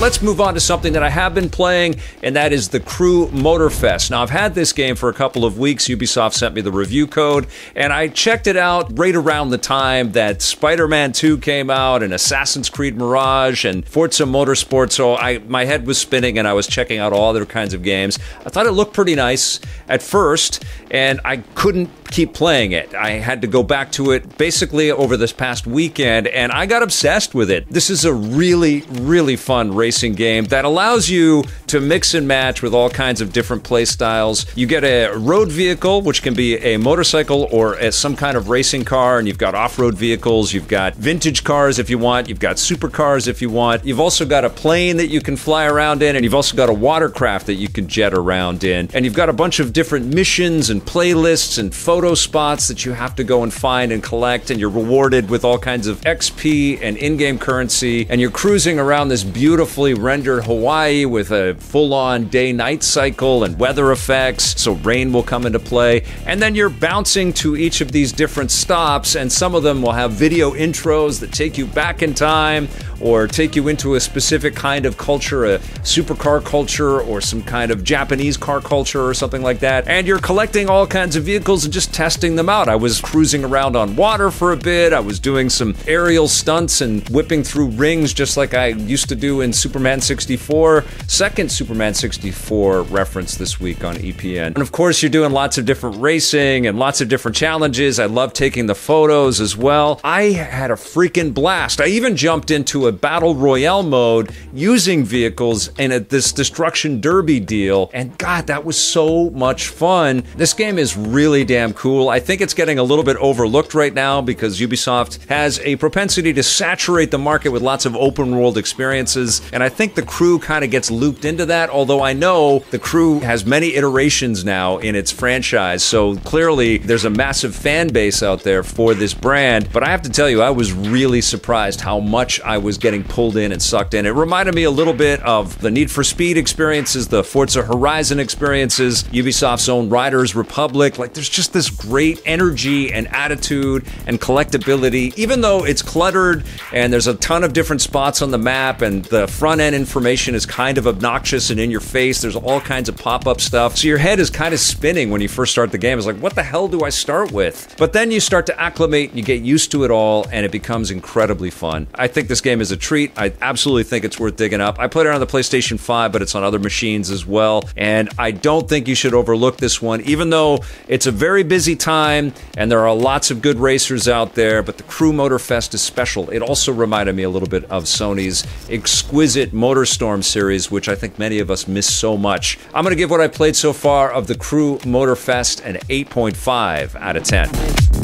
let's move on to something that I have been playing, and that is the Crew Motorfest. Now, I've had this game for a couple of weeks. Ubisoft sent me the review code, and I checked it out right around the time that Spider-Man 2 came out, and Assassin's Creed Mirage, and Forza Motorsport, so my head was spinning, and I was checking out all other kinds of games. I thought it looked pretty nice at first, and I couldn't keep playing it. I had to go back to it basically over this past weekend, and I got obsessed with it. This is a really, really fun racing game that allows you to mix and match with all kinds of different play styles. You get a road vehicle, which can be a motorcycle or some kind of racing car, and you've got off-road vehicles, you've got vintage cars if you want, you've got supercars if you want, you've also got a plane that you can fly around in, and you've also got a watercraft that you can jet around in, and you've got a bunch of different missions and playlists and photo spots that you have to go and find and collect, and you're rewarded with all kinds of XP and in-game currency, and you're cruising around this beautifully rendered Hawaii with a full-on day-night cycle and weather effects, so rain will come into play, and then you're bouncing to each of these different stops, and some of them will have video intros that take you back in time or take you into a specific kind of culture, a supercar culture or some kind of Japanese car culture or something like that, and you're collecting all kinds of vehicles and just testing them out. I was cruising around on water for a bit, I was doing some aerial stunts and whipping through rings just like I used to do in Superman 64. Second Superman 64 reference this week on EPN. And of course, you're doing lots of different racing and lots of different challenges. I love taking the photos as well. I had a freaking blast. I even jumped into a battle royale mode using vehicles in this destruction derby deal, and God, that was so much fun. This game is really damn cool. I think it's getting a little bit overlooked right now because Ubisoft has a propensity to saturate the market with lots of open world experiences, and I think the Crew kind of gets looped into that, although I know the Crew has many iterations now in its franchise, so clearly there's a massive fan base out there for this brand. But I have to tell you, I was really surprised how much I was getting pulled in and sucked in. It reminded me a little bit of the Need for Speed experiences, the Forza Horizon experiences, Ubisoft's own Riders Republic. Like, there's just this great energy and attitude and collectability, even though it's cluttered and there's a ton of different spots on the map and the front end information is kind of obnoxious and in your face. There's all kinds of pop-up stuff. So your head is kind of spinning when you first start the game. It's like, what the hell do I start with? But then you start to acclimate and you get used to it all, and it becomes incredibly fun. I think this game is a treat. I absolutely think it's worth digging up. I played it on the PlayStation 5, but it's on other machines as well, and I don't think you should overlook this one, even though it's a very busy time and there are lots of good racers out there, but the Crew Motorfest is special. It also reminded me a little bit of Sony's exquisite MotorStorm series, which I think many of us miss so much. I'm going to give what I played so far of the Crew Motorfest an 8.5 out of 10.